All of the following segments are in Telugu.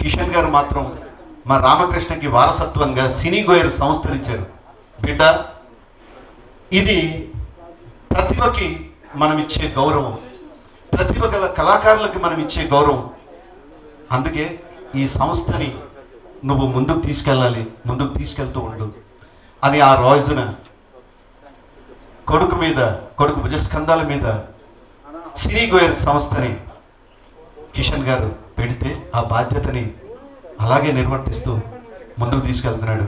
కిషన్ గారు మాత్రం మా రామకృష్ణకి వారసత్వంగా సినీ గోయర్ సంస్థనిచ్చారు. బిడ్డ, ఇది ప్రతిభకి మనం ఇచ్చే గౌరవం, ప్రతిభ గల కళాకారులకి మనం ఇచ్చే గౌరవం. అందుకే ఈ సంస్థని నువ్వు ముందుకు తీసుకెళ్ళాలి, ముందుకు తీసుకెళ్తూ ఉండు అని ఆ రోజున కొడుకు భుజస్కంధాల మీద సినీ గోయర్ సంస్థని కిషన్ గారు పెడితే ఆ బాధ్యతని అలాగే నిర్వర్తిస్తూ ముందుకు తీసుకెళ్తున్నాడు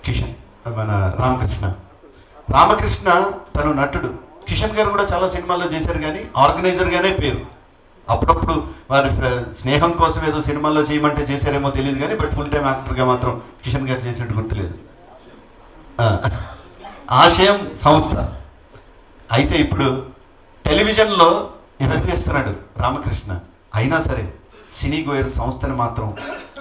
కిషన్. మన రామకృష్ణ తను నటుడు. కిషన్ గారు కూడా చాలా సినిమాల్లో చేశారు, కానీ ఆర్గనైజర్గానే పేరు. అప్పుడప్పుడు వారి స్నేహం కోసం ఏదో సినిమాల్లో చేయమంటే చేశారేమో తెలియదు, కానీ బట్ ఫుల్ టైం యాక్టర్గా మాత్రం కిషన్ గారు చేసినట్టు గుర్తులేదు. ఆశయం సంస్థ అయితే ఇప్పుడు టెలివిజన్లో నిర్వహిస్తున్నాడు రామకృష్ణ. అయినా సరే సినీ గోయర్ సంస్థని మాత్రం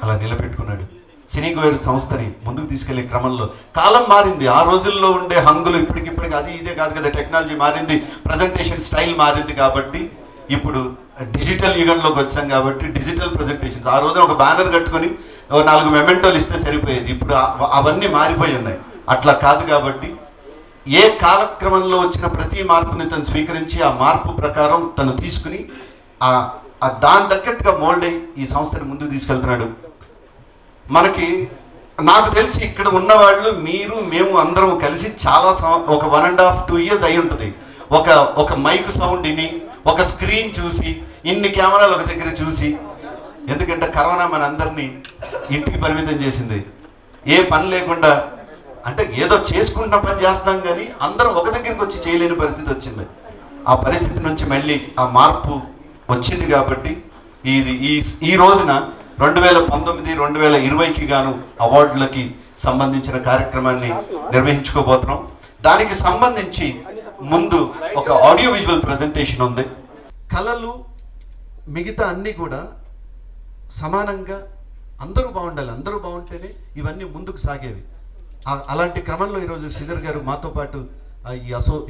అలా నిలబెట్టుకున్నాడు. సినీ గోయర్ సంస్థని ముందుకు తీసుకెళ్లే క్రమంలో కాలం మారింది. ఆ రోజుల్లో ఉండే హంగులు ఇప్పటికిప్పటికి అది ఇదే కాదు కదా, టెక్నాలజీ మారింది, ప్రజెంటేషన్ స్టైల్ మారింది. కాబట్టి ఇప్పుడు డిజిటల్ యుగంలోకి వచ్చాం కాబట్టి డిజిటల్ ప్రజెంటేషన్స్. ఆ రోజున ఒక బ్యానర్ కట్టుకొని 4 మెమెంటోలు ఇస్తే సరిపోయేది. ఇప్పుడు అవన్నీ మారిపోయి ఉన్నాయి. అట్లా కాదు. కాబట్టి ఏ కాలక్రమంలో వచ్చిన ప్రతి మార్పుని తను స్వీకరించి ఆ మార్పు ప్రకారం తను తీసుకుని దాని తగ్గట్టుగా మోల్డ్ అయ్యి ఈ సంస్థని ముందుకు తీసుకెళ్తున్నాడు. నాకు తెలిసి ఇక్కడ ఉన్నవాళ్ళు మేము అందరం కలిసి చాలా ఒక 1.5-2 years అయి ఉంటుంది. ఒక మైక్ సౌండ్ విని, ఒక స్క్రీన్ చూసి, ఇన్ని కెమెరాలు ఒక దగ్గర చూసి. ఎందుకంటే కరోనా మన అందరినీ ఇంటికి పరిమితం చేసింది. ఏ పని లేకుండా, అంటే ఏదో చేసుకుంటున్న పని చేస్తున్నాం, కానీ అందరం ఒక దగ్గరికి వచ్చి చేయలేని పరిస్థితి వచ్చింది. ఆ పరిస్థితి నుంచి మళ్ళీ ఆ మార్పు వచ్చింది. కాబట్టి ఈ రోజున 2019-2020కి గాను అవార్డులకి సంబంధించిన కార్యక్రమాన్ని నిర్వహించుకోబోతున్నాం. దానికి సంబంధించి ముందు ఒక ఆడియో విజువల్ ప్రజెంటేషన్ ఉంది. కళలు మిగతా అన్నీ కూడా సమానంగా అందరూ బాగుండాలి, అందరూ బాగుంటేనే ఇవన్నీ ముందుకు సాగేవి. అలాంటి క్రమంలో ఈరోజు శ్రీధర్ గారు మాతో పాటు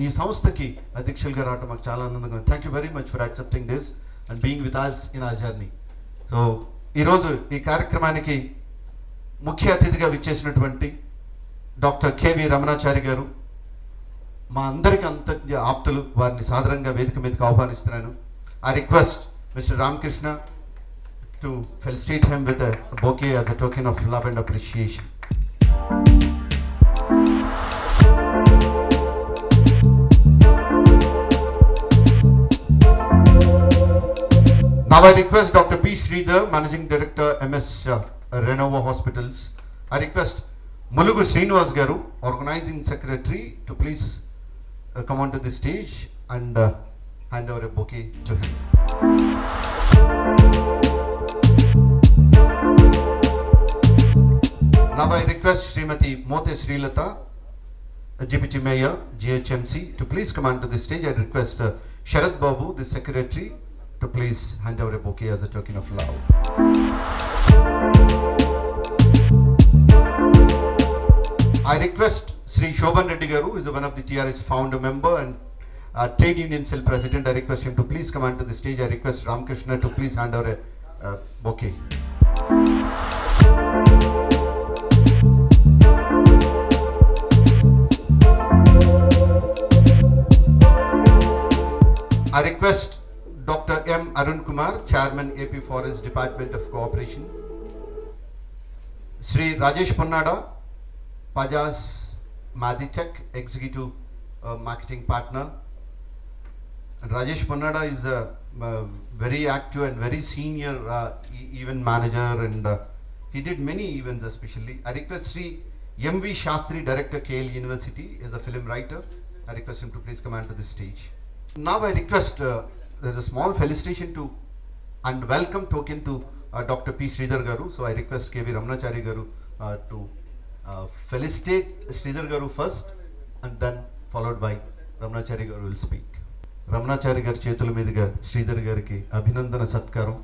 ఈ సంస్థకి అధ్యక్షులుగా రావడం మాకు చాలా ఆనందంగా ఉంది. Thank you very much for accepting this and being with us in our journey. So ఈరోజు ఈ కార్యక్రమానికి ముఖ్య అతిథిగా విచ్చేసినటువంటి డాక్టర్ కేవి రమణాచారి గారు, మా అందరికి అంత ఆప్తులు, వారిని సాదరంగా వేదిక మీదకి ఆహ్వానిస్తున్నాను. I request Mr. Ramakrishna to felicitate him with a bouquet as a token of love and appreciation. Now I request Dr. P. Sridhar, Managing Director, MS Renova Hospitals. I request Mulugu Srinivas Garu, Organizing Secretary, to please come onto the stage and hand over a bouquet to him. Now I request Srimati Mothe Srilata, Deputy Mayor, GHMC, to please come onto the stage. I request Sharad Babu, the Secretary, to please hand over a bouquet as a token of love. I request Sri Shobhan Reddy Garu, who is one of the TRS founder member and Trade Union Cell President. I request him to please come onto the stage. I request Ramakrishna to please hand over a bouquet. I request Dr. M. Arun Kumar, Chairman, AP Forest Department of Cooperation. Sri Rajesh Ponnada, Pajas Maditech, Executive Marketing Partner. And Rajesh Ponnada is a very active and very senior event manager, and he did many events especially. I request Sri M.V. Shastri, Director, KL University, is a film writer. I request him to please come onto the stage. Now I request, there's a small felicitation to and welcome token to Dr. P. Sridhar Garu. So I request K.V. Ramanachari Garu to felicitate Sridhar Garu first, and then followed by Ramanachari Garu will speak. Ramanachari Garu చేతుల మీదుగా శ్రీధర్ గారికి అభినందన సత్కారం.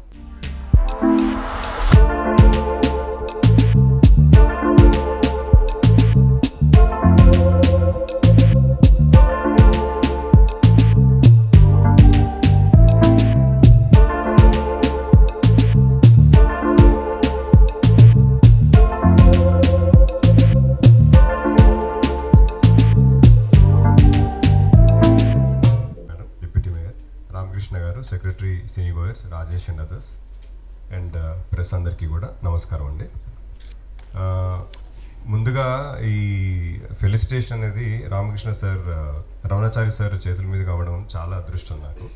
Secretary cine goers Rajesh and others and press అందరికీ కూడా నమస్కారం అండి. ముందుగా ఈ ఫెలిసిటేషన్ అనేది రామకృష్ణ సార్ రమణాచారి సార్ చేతుల మీద కావడం చాలా అదృష్టం నాకు.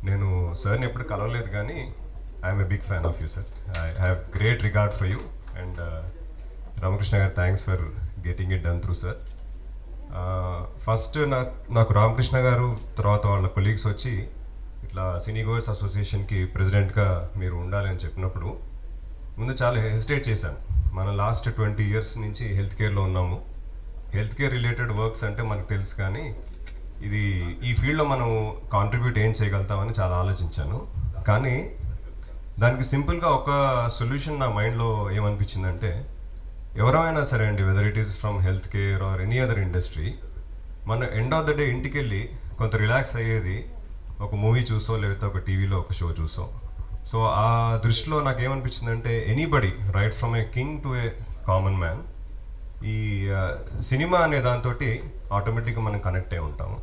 నేను సార్ని ఎప్పుడు కలవలేదు కానీ I'm a big fan of you sir. I have great regard for you and Ramakrishna garu thanks for getting it done through sir. First నాకు రామకృష్ణ గారు తర్వాత వాళ్ళ కొలీగ్స్ వచ్చి ఇట్లా సినీ గోయర్స్ అసోసియేషన్కి ప్రెసిడెంట్గా మీరు ఉండాలని చెప్పినప్పుడు ముందు చాలా హెసిటేట్ చేశాను. మనం లాస్ట్ 20 years నుంచి హెల్త్ కేర్లో ఉన్నాము. హెల్త్ కేర్ రిలేటెడ్ వర్క్స్ అంటే మనకు తెలుసు, కానీ ఈ ఫీల్డ్లో మనం కాంట్రిబ్యూట్ ఏం చేయగలుగుతామని చాలా ఆలోచించాను. కానీ దానికి సింపుల్గా ఒక సొల్యూషన్ నా మైండ్లో ఏమనిపించిందంటే, ఎవరైనా సరే అండి, whether it is from health care or any other industry, మన ఎండ్ ఆఫ్ ద డే ఇంటికి వెళ్ళి కొంత రిలాక్స్ అయ్యేది ఒక మూవీ చూసో లేకపోతే ఒక టీవీలో ఒక షో చూసో. సో ఆ దృష్టిలో నాకు ఏమనిపించిందంటే, anybody right from a king to a common man, ఈ సినిమా అనే దాంతో ఆటోమేటిక్గా మనం కనెక్ట్ అయి ఉంటాము.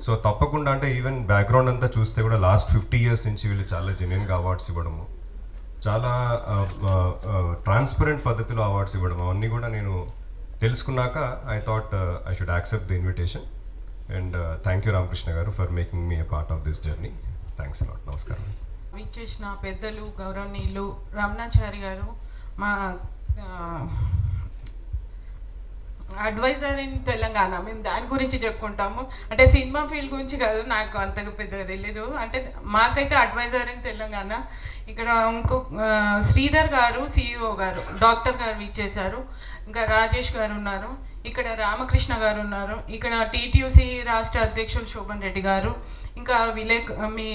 సో తప్పకుండా అంటే ఈవెన్ బ్యాక్గ్రౌండ్ అంతా చూస్తే కూడా లాస్ట్ 50 years నుంచి వీళ్ళు చాలా జెన్యున్గా అవార్డ్స్ ఇవ్వడము, చాలా ట్రాన్స్పరెంట్ పద్ధతిలో అవార్డ్స్ ఇవ్వడం, అవన్నీ కూడా నేను తెలుసుకున్నాక I thought I should accept the invitation. And thank you Ramakrishna garu for making me a part of this journey. Thanks a lot. నమస్కారం. విచ్చేసిన పెద్దలు గౌరవనీయులు రమణాచారి గారు, మా అడ్వైజర్ ఇన్ తెలంగాణ, మేము దాని గురించి చెప్పుకుంటాము. అంటే సినిమా ఫీల్డ్ గురించి కాదు, నాకు అంతగా పెద్దగా తెలీదు. అంటే మాకైతే అడ్వైజర్ ఇన్ తెలంగాణ. ఇక్కడ ఇంకో శ్రీధర్ గారు సిఇఓ గారు, డాక్టర్ గారు విచ్చేశారు. ఇంకా రాజేష్ గారు ఉన్నారు, ఇక్కడ రామకృష్ణ గారు ఉన్నారు, ఇక్కడ టీటీయూసీ రాష్ట్ర అధ్యక్షులు శోభన్ రెడ్డి గారు, ఇంకా మీ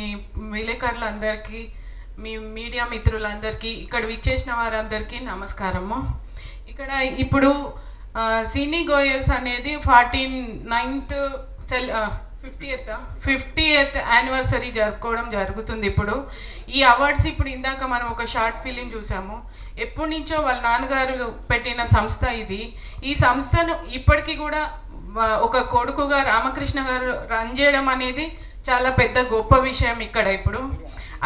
విలేకరులందరికీ, మీ మీడియా మిత్రులందరికీ, ఇక్కడ విచ్చేసిన వారందరికీ నమస్కారము. ఇక్కడ ఇప్పుడు సినీ గోయర్స్ అనేది 50th యానివర్సరీ జరుపుకోవడం జరుగుతుంది. ఇప్పుడు ఈ అవార్డ్స్, ఇప్పుడు ఇందాక మనం ఒక షార్ట్ ఫిలిం చూసాము. ఎప్పటి నుంచో వాళ్ళ నాన్నగారు పెట్టిన సంస్థ ఇది. ఈ సంస్థను ఇప్పటికీ కూడా ఒక కొడుకుగా రామకృష్ణ గారు రన్ చేయడం అనేది చాలా పెద్ద గొప్ప విషయం. ఇక్కడ ఇప్పుడు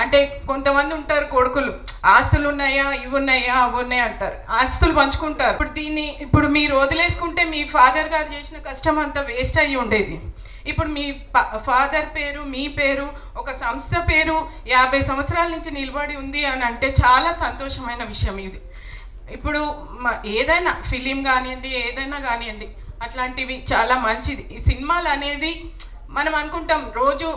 అంటే కొంతమంది ఉంటారు కొడుకులు, ఆస్తులు ఉన్నాయా, ఇవి ఉన్నాయా, అవి ఉన్నాయా అంటారు, ఆస్తులు పంచుకుంటారు. ఇప్పుడు మీరు వదిలేసుకుంటే మీ ఫాదర్ గారు చేసిన కష్టం అంతా వేస్ట్ అయ్యి ఉండేది. ఇప్పుడు మీ ఫాదర్ పేరు, మీ పేరు, ఒక సంస్థ పేరు 50 సంవత్సరాల నుంచి నిలబడి ఉంది అని అంటే చాలా సంతోషమైన విషయం ఇది. ఇప్పుడు ఏదైనా ఫిలిం కానివ్వండి, ఏదైనా కానివ్వండి, అట్లాంటివి చాలా మంచిది. ఈ సినిమాలు అనేది మనం అనుకుంటాం, రోజు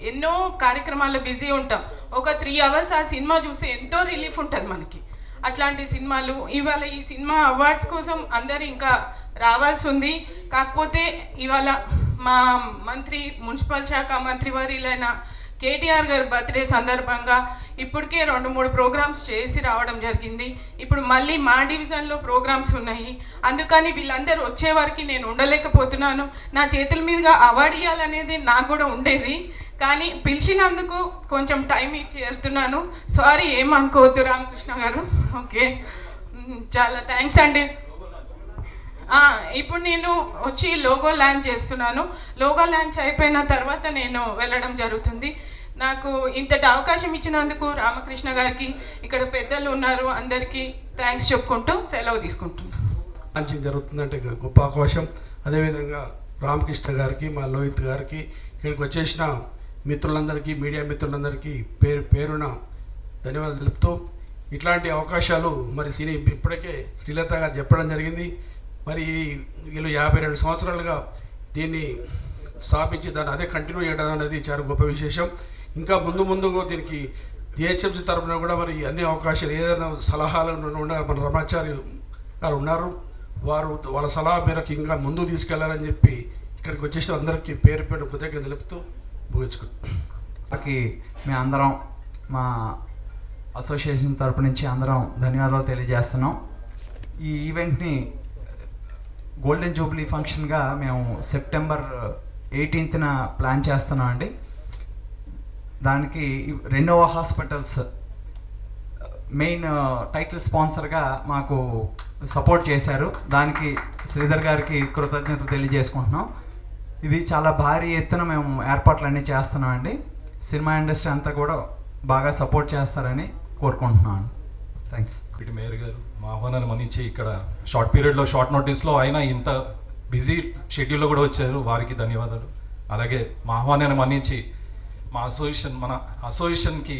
ఎన్నో కార్యక్రమాల్లో బిజీ ఉంటాం, ఒక 3 hours ఆ సినిమా చూసి ఎంతో రిలీఫ్ ఉంటుంది మనకి. అట్లాంటి సినిమాలు ఇవాళ ఈ సినిమా అవార్డ్స్ కోసం అందరు ఇంకా రావాల్సి ఉంది. కాకపోతే ఇవాళ మా మున్సిపల్ శాఖ మంత్రి వర్యులైన కేటీఆర్ గారి బర్త్డే సందర్భంగా ఇప్పటికే 2-3 ప్రోగ్రామ్స్ చేసి రావడం జరిగింది. ఇప్పుడు మళ్ళీ మా డివిజన్లో ప్రోగ్రామ్స్ ఉన్నాయి. అందుకని వీళ్ళందరూ వచ్చే వరకు నేను ఉండలేకపోతున్నాను. నా చేతుల మీదుగా అవార్డు ఇవ్వాలనేది నాకు కూడా ఉండేది, కానీ పిలిచినందుకు కొంచెం టైం ఇచ్చి వెళ్తున్నాను. సారీ, ఏమనుకోవద్దు రామకృష్ణ గారు. ఓకే, చాలా థ్యాంక్స్ అండి. ఇప్పుడు నేను వచ్చి లోగో లాంచ్ చేస్తున్నాను. లోగో లాంచ్ అయిపోయిన తర్వాత నేను వెళ్ళడం జరుగుతుంది. నాకు ఇంతటి అవకాశం ఇచ్చినందుకు రామకృష్ణ గారికి, ఇక్కడ పెద్దలు ఉన్నారు, అందరికీ థ్యాంక్స్ చెప్పుకుంటూ సెలవు తీసుకుంటున్నాను. లాంచింగ్ జరుగుతుందంటే గొప్ప అవకాశం. అదేవిధంగా రామకృష్ణ గారికి, మా లోహిత్ గారికి, ఇక్కడికి వచ్చేసిన మిత్రులందరికీ, మీడియా మిత్రులందరికీ పేరున ధన్యవాదాలు తెలుపుతూ, ఇట్లాంటి అవకాశాలు మరి ఇప్పటికే శ్రీలత గారు చెప్పడం జరిగింది. మరి వీళ్ళు 52 సంవత్సరాలుగా దీన్ని స్థాపించి దాన్ని అదే కంటిన్యూ చేయడం అనేది చాలా గొప్ప విశేషం. ఇంకా ముందుకు దీనికి జిహెచ్ఎంసీ తరఫున కూడా మరి అన్ని అవకాశాలు, ఏదైనా సలహాలు ఉన్నారు, మన రమణాచారి గారు ఉన్నారు, వాళ్ళ సలహా మేరకు ఇంకా ముందుకు తీసుకెళ్లాలని చెప్పి ఇక్కడికి వచ్చేసిన అందరికీ పేరు కృతజ్ఞతలు తెలుపుతూ ముగించుకుంటాం. మేము అందరం మా అసోసియేషన్ తరపు నుంచి అందరం ధన్యవాదాలు తెలియజేస్తున్నాం. ఈ ఈవెంట్ని గోల్డెన్ జూబ్లీ ఫంక్షన్గా మేము September 18th ప్లాన్ చేస్తున్నాం అండి. దానికి రెనోవా హాస్పిటల్స్ మెయిన్ టైటిల్ స్పాన్సర్గా మాకు సపోర్ట్ చేశారు. దానికి శ్రీధర్ గారికి కృతజ్ఞతలు తెలియజేసుకుంటున్నాం. ఇది చాలా భారీ ఎత్తున మేము ఏర్పాట్లన్నీ చేస్తున్నాం అండి. సినిమా ఇండస్ట్రీ అంతా కూడా బాగా సపోర్ట్ చేస్తారని కోరుకుంటున్నాను. థ్యాంక్స్. ఇటు మేయర్ గారు మా ఆహ్వానాన్ని మన్నించి ఇక్కడ షార్ట్ పీరియడ్లో షార్ట్ నోటీస్లో అయినా ఇంత బిజీ షెడ్యూల్లో కూడా వచ్చారు, వారికి ధన్యవాదాలు. అలాగే మా ఆహ్వానాన్ని మన్నించి మా మన అసోసియేషన్కి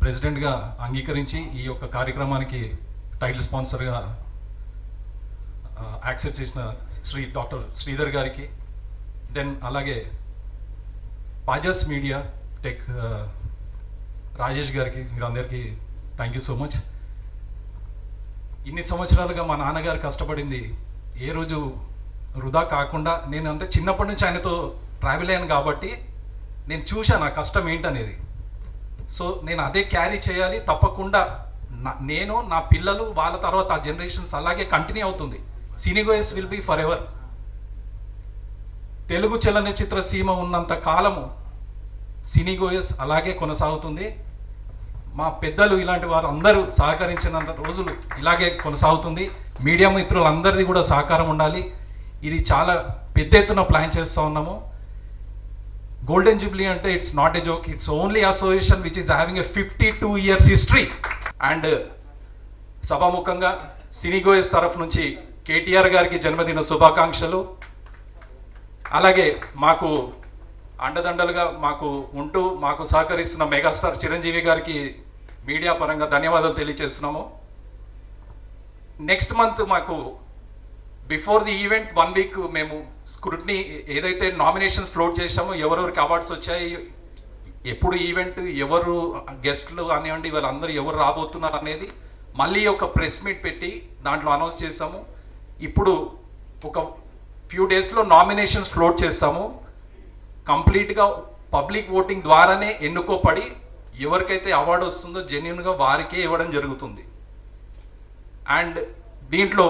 ప్రెసిడెంట్గా అంగీకరించి ఈ యొక్క కార్యక్రమానికి టైటిల్ స్పాన్సర్గా యాక్సెప్ట్ చేసిన డాక్టర్ శ్రీధర్ గారికి, దెన్ అలాగే పాజస్ మీడియా టెక్ రాజేష్ గారికి, మీరందరికీ థ్యాంక్ యూ సో మచ్. ఇన్ని సంవత్సరాలుగా మా నాన్నగారు కష్టపడింది ఏ రోజు వృధా కాకుండా, నేను అంటే చిన్నప్పటి నుంచి ఆయనతో ట్రావెల్ అయ్యాను కాబట్టి నేను చూశాను ఆ కష్టం ఏంటనేది. సో నేను అదే క్యారీ చేయాలి తప్పకుండా. నేను నా పిల్లలు వాళ్ళ తర్వాత ఆ జనరేషన్స్ అలాగే కంటిన్యూ అవుతుంది. Cinegoers will be forever. Telugu చలనచిత్ర సీమ ఉన్నంత కాలము సినీగోయస్ అలాగే కొనసాగుతుంది. మా పెద్దలు ఇలాంటి వారు అందరూ సహకరించినంత రోజులు ఇలాగే కొనసాగుతుంది. మీడియా మిత్రులందరిది కూడా సహకారం ఉండాలి. ఇది చాలా పెద్ద ఎత్తున ప్లాన్ చేస్తూ ఉన్నాము. గోల్డెన్ జూబ్లీ అంటే it's not a joke, it's only association which is having a 52 years history. And సభాముఖంగా సినీగోయస్ తరఫు నుంచి కేటీఆర్ గారికి జన్మదిన శుభాకాంక్షలు. అలాగే మాకు అండదండలుగా మాకు ఉంటూ మాకు సహకరిస్తున్న మెగాస్టార్ చిరంజీవి గారికి మీడియా పరంగా ధన్యవాదాలు తెలియజేస్తున్నాము. నెక్స్ట్ మంత్ మాకు బిఫోర్ ది ఈవెంట్ 1 week మేము స్క్రూటినీ ఏదైతే నామినేషన్స్ ఫ్లోట్ చేశామో, ఎవరెవరికి అవార్డ్స్ వచ్చాయి, ఎప్పుడు ఈవెంట్, ఎవరు గెస్ట్లు కానివ్వండి, వాళ్ళందరూ ఎవరు రాబోతున్నారు అనేది మళ్ళీ ఒక ప్రెస్ మీట్ పెట్టి దాంట్లో అనౌన్స్ చేస్తాము. ఇప్పుడు ఒక ఫ్యూ డేస్లో నామినేషన్స్ ఫ్లోట్ చేస్తాము. కంప్లీట్గా పబ్లిక్ ఓటింగ్ ద్వారానే ఎన్నుకోపడి ఎవరికైతే అవార్డు వస్తుందో జెన్యున్గా వారికే ఇవ్వడం జరుగుతుంది. అండ్ దీంట్లో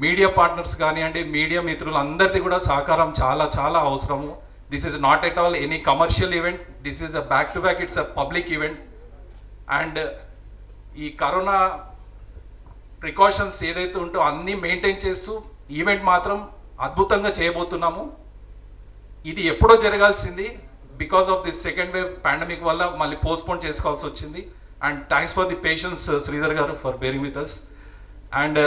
మీడియా పార్ట్నర్స్ కానివ్వండి, మీడియా మిత్రులు అందరిది కూడా సహకారం చాలా చాలా అవసరము. This is not at all any commercial event, this is a back to back, it's a public event. And ఈ కరోనా ప్రికాషన్స్ ఏదైతే ఉంటో అన్నీ మెయింటైన్ చేస్తూ ఈవెంట్ మాత్రం అద్భుతంగా చేయబోతున్నాము. ఇది ఎప్పుడో జరగాల్సింది, because of this second wave pandemic వల్ల మళ్ళీ పోస్ట్పోన్ చేసుకోవాల్సి వచ్చింది. And thanks for the patience Sridhar garu for bearing with us. And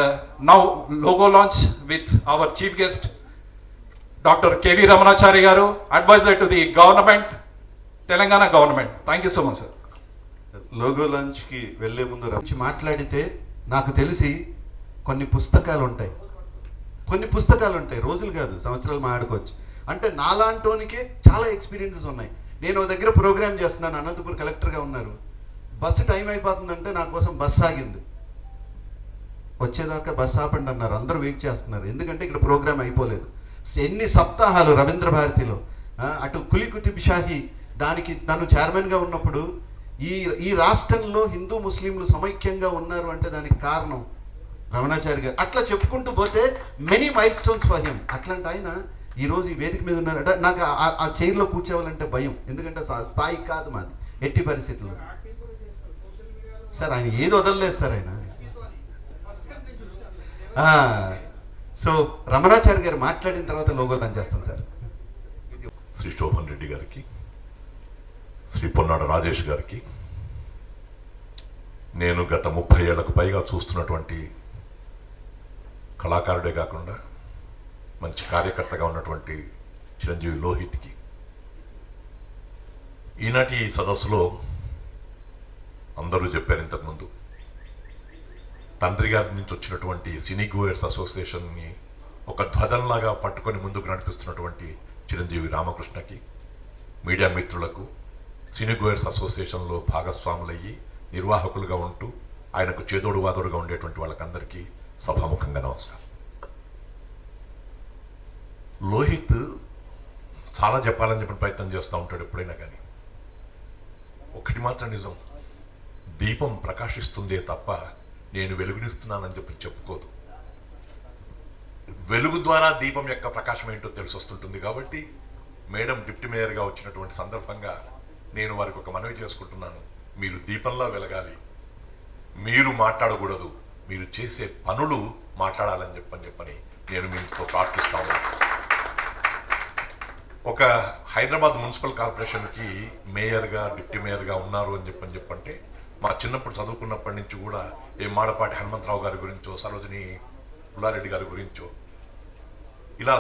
now logo launch with our chief guest doctor KV Ramanachari garu, adviser to the government, Telangana government. Thank you so much sir. Logo లాంచ్కి వెళ్ళే ముందు మాట్లాడితే నాకు తెలిసి కొన్ని పుస్తకాలు ఉంటాయి, రోజులు కాదు సంవత్సరాలు మాట్లాడుకోవచ్చు. అంటే నాలాంటోనికే చాలా ఎక్స్పీరియన్సెస్ ఉన్నాయి. నేను ఒక దగ్గర ప్రోగ్రామ్ చేస్తున్నాను, అనంతపురం కలెక్టర్గా ఉన్నారు. బస్సు టైం అయిపోతుందంటే నా కోసం బస్సు ఆగింది. వచ్చేదాకా బస్సు ఆపండి అన్నారు. అందరూ వెయిట్ చేస్తున్నారు, ఎందుకంటే ఇక్కడ ప్రోగ్రామ్ అయిపోలేదు. ఎన్ని సప్తాహాలు రవీంద్ర భారతిలో, అటు కులి కుతుబ్ షాహీ దానికి తను చైర్మన్గా ఉన్నప్పుడు ఈ రాష్ట్రంలో హిందూ ముస్లింలు సమైక్యంగా ఉన్నారు అంటే దానికి కారణం రమణాచారి గారు. అట్లా చెప్పుకుంటూ పోతే many mile stones for him. అట్లాంటి ఆయన ఈరోజు ఈ వేదిక మీద ఉన్నారట. నాకు ఆ చైర్లో కూర్చోవాలంటే భయం, ఎందుకంటే స్థాయి కాదు మాది ఎట్టి పరిస్థితుల్లో. సార్ ఆయన ఏది వదలలేదు సార్ ఆయన. సో రమణాచారి గారు మాట్లాడిన తర్వాత లోగో లాంచ్ చేస్తాం సార్. శ్రీ శోభన్ రెడ్డి గారికి, శ్రీ పొన్నాడ రాజేష్ గారికి, నేను గత 30 ఏళ్లకు పైగా చూస్తున్నటువంటి కళాకారుడే కాకుండా మంచి కార్యకర్తగా ఉన్నటువంటి చిరంజీవి లోహిత్కి, ఈనాటి ఈ సదస్సులో అందరూ చెప్పారు ఇంతకుముందు, తండ్రి గారి నుంచి వచ్చినటువంటి సినీ గోయర్స్ అసోసియేషన్ని ఒక ధ్వజంలాగా పట్టుకొని ముందుకు నడిపిస్తున్నటువంటి చిరంజీవి రామకృష్ణకి, మీడియా మిత్రులకు, సినీ గోయర్స్ అసోసియేషన్లో భాగస్వాములయ్యి నిర్వాహకులుగా ఉంటూ ఆయనకు చేదోడు వాదోడుగా ఉండేటువంటి వాళ్ళకందరికీ సభాముఖంగా నమస్కారం. లోహిత్ చాలా చెప్పాలని చెప్పిన ప్రయత్నం చేస్తూ ఉంటాడు ఎప్పుడైనా, కానీ ఒకటి మాత్రం నిజం, దీపం ప్రకాశిస్తుందే తప్ప నేను వెలుగునిస్తున్నానని చెప్పుకోదు. వెలుగు ద్వారా దీపం యొక్క ప్రకాశం ఏంటో తెలిసి వస్తుంటుంది. కాబట్టి మేడం డిప్యూటీ మేయర్గా వచ్చినటువంటి సందర్భంగా నేను వారికి ఒక మనవి చేసుకుంటున్నాను, మీరు దీపంలా వెలగాలి, మీరు మాట్లాడకూడదు, మీరు చేసే పనులు మాట్లాడాలని చెప్పని నేను మీతో ప్రార్థిస్తాను. ఒక హైదరాబాద్ మున్సిపల్ కార్పొరేషన్కి మేయర్గా డిప్యూటీ మేయర్గా ఉన్నారు అని చెప్పంటే మా చిన్నప్పుడు చదువుకున్నప్పటి నుంచి కూడా ఏ మాడపాటి హనుమంతరావు గారి గురించో సరోజిని పుల్లారెడ్డి గారి గురించో ఇలా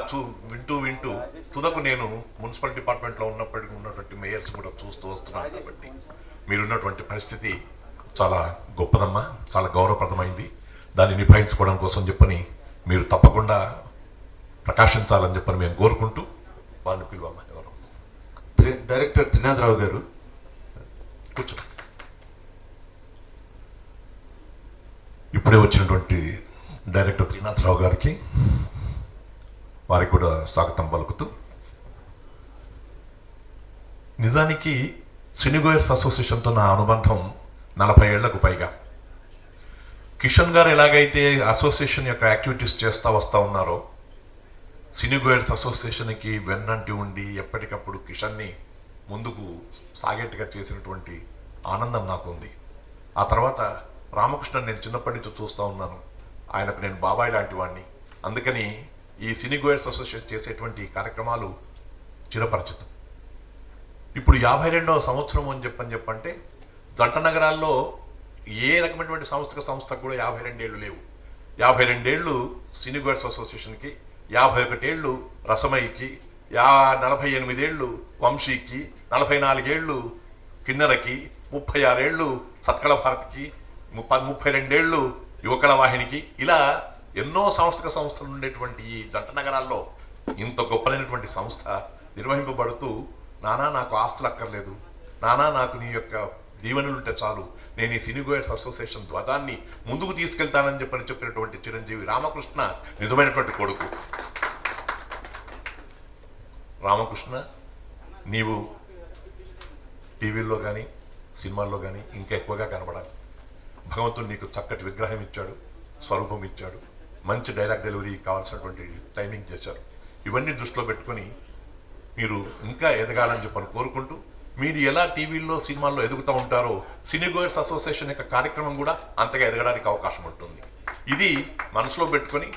వింటూ తుదకు నేను మున్సిపల్ డిపార్ట్మెంట్లో ఉన్నటువంటి మేయర్స్ కూడా చూస్తూ వస్తున్నాను. కాబట్టి మీరున్నటువంటి పరిస్థితి చాలా గొప్పదమ్మా, చాలా గౌరవప్రదమైంది. దాన్ని నిభాయించుకోవడం కోసం చెప్పని మీరు తప్పకుండా ప్రకాశించాలని చెప్పని మేము కోరుకుంటూ వాళ్ళని పిలువమ్మా. ఎవరు డైరెక్టర్ త్రినాథరావు గారు కూర్చో. ఇప్పుడే వచ్చినటువంటి డైరెక్టర్ త్రినాథరావు గారికి వారికి కూడా స్వాగతం పలుకుతూ, నిజానికి సినీగోయర్స్ అసోసియేషన్తో నా అనుబంధం 40 ఏళ్లకు పైగా. కిషన్ గారు ఎలాగైతే అసోసియేషన్ యొక్క యాక్టివిటీస్ చేస్తూ వస్తూ ఉన్నారో, సినీగోయర్స్ అసోసియేషన్కి వెన్నంటి ఉండి ఎప్పటికప్పుడు కిషన్ని ముందుకు సాగేట్టుగా చేసినటువంటి ఆనందం నాకు ఉంది. ఆ తర్వాత రామకృష్ణన్ నేను చిన్నప్పటి నుంచి చూస్తూ ఉన్నాను. ఆయనకు నేను బాబాయ్ లాంటి వాడిని. అందుకని ఈ సినీగోయర్స్ అసోసియేషన్ చేసేటువంటి కార్యక్రమాలు చిరపరిచితం. ఇప్పుడు 52వ సంవత్సరం అని చెప్పంటే జంట నగరాల్లో ఏ రకమైనటువంటి సంస్థకు కూడా 52 ఏళ్ళు లేవు. 52 ఏళ్ళు సినీగోయర్స్ అసోసియేషన్కి, 51 ఏళ్ళు రసమయ్యకి, 48 ఏళ్ళు వంశీకి, 44 ఏళ్ళు కిన్నెరకి, 36 ఏళ్ళు సత్కళ భారత్కి, 32 ఏళ్ళు యువకళ వాహినికి, ఇలా ఎన్నో సంస్థలు ఉండేటువంటి ఈ జంట నగరాల్లో ఇంత గొప్పలైనటువంటి సంస్థ నిర్వహింపబడుతూ, నానా నాకు ఆస్తులు అక్కర్లేదు, నానా నాకు నీ యొక్క దీవెనలుంటే చాలు, నేను ఈ సినీగోయర్స్ అసోసియేషన్ ధ్వజాన్ని ముందుకు తీసుకెళ్తానని చెప్పినటువంటి చిరంజీవి రామకృష్ణ నిజమైనటువంటి కొడుకు. రామకృష్ణ, నీవు టీవీల్లో కానీ సినిమాల్లో కానీ ఇంకా ఎక్కువగా కనబడాలి. భగవంతుడు నీకు చక్కటి విగ్రహం ఇచ్చాడు, స్వరూపం ఇచ్చాడు, మంచి డైలాగ్ డెలివరీ కావాల్సినటువంటి టైమింగ్ చేశారు. ఇవన్నీ దృష్టిలో పెట్టుకొని మీరు ఇంకా ఎదగాలని చెప్పని కోరుకుంటూ, మీరు ఎలా టీవీల్లో సినిమాల్లో ఎదుగుతూ ఉంటారో సినీగోయర్స్ అసోసియేషన్ యొక్క కార్యక్రమం కూడా అంతగా ఎదగడానికి అవకాశం ఉంటుంది. ఇది మనసులో పెట్టుకొని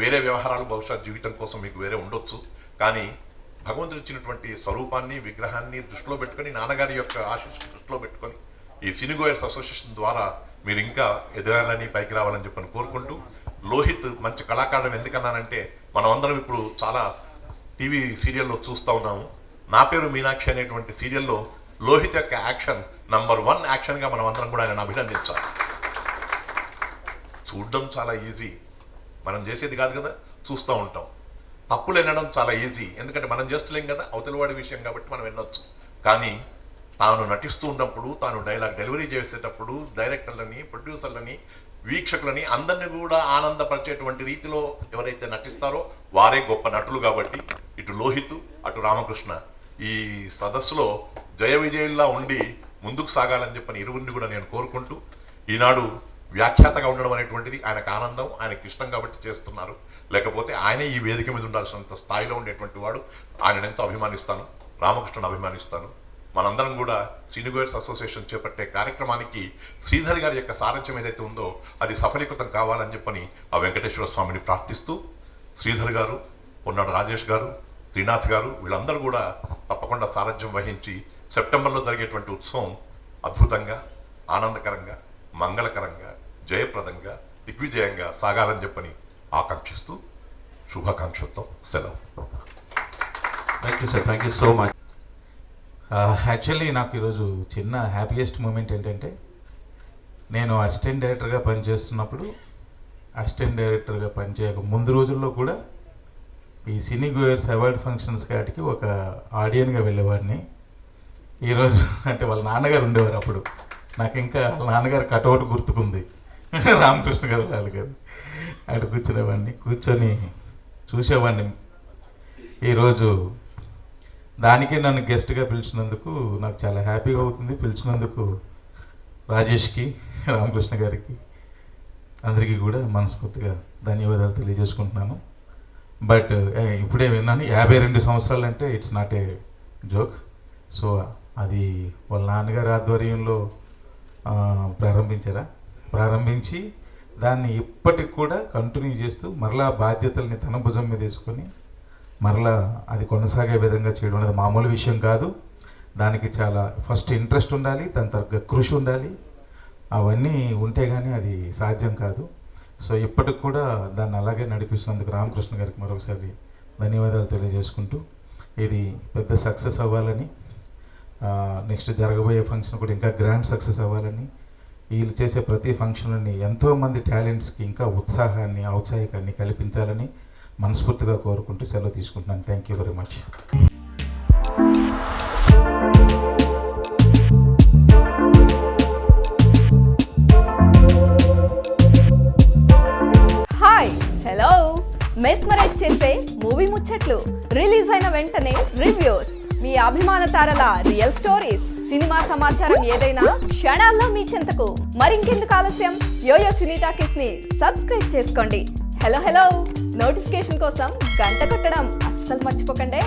వేరే వ్యవహారాలు బహుశా జీవితం కోసం మీకు వేరే ఉండొచ్చు, కానీ భగవంతుడు ఇచ్చినటువంటి స్వరూపాన్ని విగ్రహాన్ని దృష్టిలో పెట్టుకొని, నాన్నగారి యొక్క ఆశీస్సులు దృష్టిలో పెట్టుకొని ఈ సినీగోయర్స్ అసోసియేషన్ ద్వారా మీరు ఇంకా ఎదగాలని పైకి రావాలని చెప్పని కోరుకుంటూ, లోహిత్ మంచి కళాకారుడు ఎందుకన్నానంటే, మనం అందరం ఇప్పుడు చాలా టీవీ సీరియల్లో చూస్తూ ఉన్నాము. నా పేరు మీనాక్షి అనేటువంటి సీరియల్లో లోహిత్ యొక్క యాక్షన్ నంబర్ 1 యాక్షన్గా మనం అందరం కూడా ఆయన అభినందించాలి. చూడడం చాలా ఈజీ, మనం చేసేది కాదు కదా, చూస్తూ ఉంటాం. తప్పులు వినడం చాలా ఈజీ, ఎందుకంటే మనం చేస్తలేం కదా, అవతలవాడి విషయం కాబట్టి మనం వినొచ్చు. కానీ తాను నటిస్తూ ఉన్నప్పుడు, తాను డైలాగ్ డెలివరీ చేసేటప్పుడు డైరెక్టర్లని, ప్రొడ్యూసర్లని, వీక్షకులని అందరినీ కూడా ఆనందపరిచేటువంటి రీతిలో ఎవరైతే నటిస్తారో వారే గొప్ప నటులు. కాబట్టి ఇటు లోహిత్ అటు రామకృష్ణ ఈ సదస్సులో జయ విజయుల్లా ఉండి ముందుకు సాగాలని చెప్పని ఇరువురిని కూడా నేను కోరుకుంటూ, ఈనాడు వ్యాఖ్యాతగా ఉండడం అనేటువంటిది ఆయనకు ఆనందం, ఆయనకి ఇష్టం కాబట్టి చేస్తున్నారు. లేకపోతే ఆయనే ఈ వేదిక మీద ఉండాల్సినంత స్థాయిలో ఉండేటువంటి వాడు. ఆయన ఎంతో అభిమానిస్తాను, రామకృష్ణను అభిమానిస్తాను. మనందరం కూడా సినీగోయర్స్ అసోసియేషన్ చేపట్టే కార్యక్రమానికి శ్రీధర్ గారి యొక్క సారథ్యం ఏదైతే ఉందో అది సఫలీకృతం కావాలని చెప్పని ఆ వెంకటేశ్వర స్వామిని ప్రార్థిస్తూ, శ్రీధర్ గారు, పొన్నాడు రాజేష్ గారు, త్రినాథ్ గారు వీళ్ళందరూ కూడా తప్పకుండా సారథ్యం వహించి సెప్టెంబర్లో జరిగేటువంటి ఉత్సవం అద్భుతంగా, ఆనందకరంగా, మంగళకరంగా, జయప్రదంగా, దిగ్విజయంగా సాగాలని చెప్పని ఆకాంక్షిస్తూ శుభాకాంక్షలతో సెలవు. Thank you sir, thank you so much. Actually నాకు ఈరోజు చిన్న హ్యాపీయెస్ట్ మూమెంట్ ఏంటంటే, నేను అసిస్టెంట్ డైరెక్టర్గా పనిచేస్తున్నప్పుడు, అసిస్టెంట్ డైరెక్టర్గా పనిచేయక ముందు రోజుల్లో కూడా ఈ సినీగోయర్స్ అవార్డ్ ఫంక్షన్స్ కాటికి ఒక ఆడియన్గా వెళ్ళేవాడిని. ఈరోజు అంటే వాళ్ళ నాన్నగారు ఉండేవారు అప్పుడు, నాకు ఇంకా వాళ్ళ నాన్నగారు కటౌట్ గుర్తుకుంది, రామకృష్ణ గారు వాళ్ళు గారు. అటు కూర్చొని చూసేవాడిని. ఈరోజు దానికే నన్ను గెస్ట్గా పిలిచినందుకు నాకు చాలా హ్యాపీగా అవుతుంది. పిలిచినందుకు రాజేష్కి, రామకృష్ణ గారికి, అందరికీ కూడా మనస్ఫూర్తిగా ధన్యవాదాలు తెలియజేసుకుంటున్నాను. బట్ ఇప్పుడే విన్నాను 52 సంవత్సరాలు అంటే it's not a joke. So అది వాళ్ళ నాన్నగారి ఆధ్వర్యంలో ప్రారంభించి దాన్ని ఇప్పటికి కూడా కంటిన్యూ చేస్తూ మరలా బాధ్యతల్ని తన భుజం మీద వేసుకొని మరలా అది కొనసాగే విధంగా చేయడం అనేది మామూలు విషయం కాదు. దానికి చాలా ఫస్ట్ ఇంట్రెస్ట్ ఉండాలి, దాని తర్వాత కృషి ఉండాలి. అవన్నీ ఉంటే కానీ అది సాధ్యం కాదు. సో ఇప్పటికి కూడా దాన్ని అలాగే నడిపిస్తున్నందుకు రామకృష్ణ గారికి మరొకసారి ధన్యవాదాలు తెలియజేసుకుంటూ, ఇది పెద్ద సక్సెస్ అవ్వాలని, నెక్స్ట్ జరగబోయే ఫంక్షన్ కూడా ఇంకా గ్రాండ్ సక్సెస్ అవ్వాలని, వీళ్ళు చేసే ప్రతి ఫంక్షన్ని ఎంతోమంది టాలెంట్స్కి ఇంకా ఉత్సాహాన్ని ఔత్సాహికాన్ని కల్పించాలని మనస్ఫూర్తిగా కోరుకుంటూ సెలవు తీసుకుంటున్నాను. Thank you very much. Hi hello mesmerize చేసే మూవీ ముచ్చట్లు, రిలీజ్ అయిన వెంటనే రివ్యూస్, మీ అభిమాన తారల రియల్ స్టోరీస్, సినిమా సమాచారం ఏదైనా క్షణాల్లో మీ చెంతకు. మరింకెందుకు ఆలస్యం, యోయో సినీ టాకీస్ ని సబ్స్క్రైబ్ చేసుకోండి. హలో నోటిఫికేషన్ కోసం గంట కొట్టడం అస్సలు మర్చిపోకండి.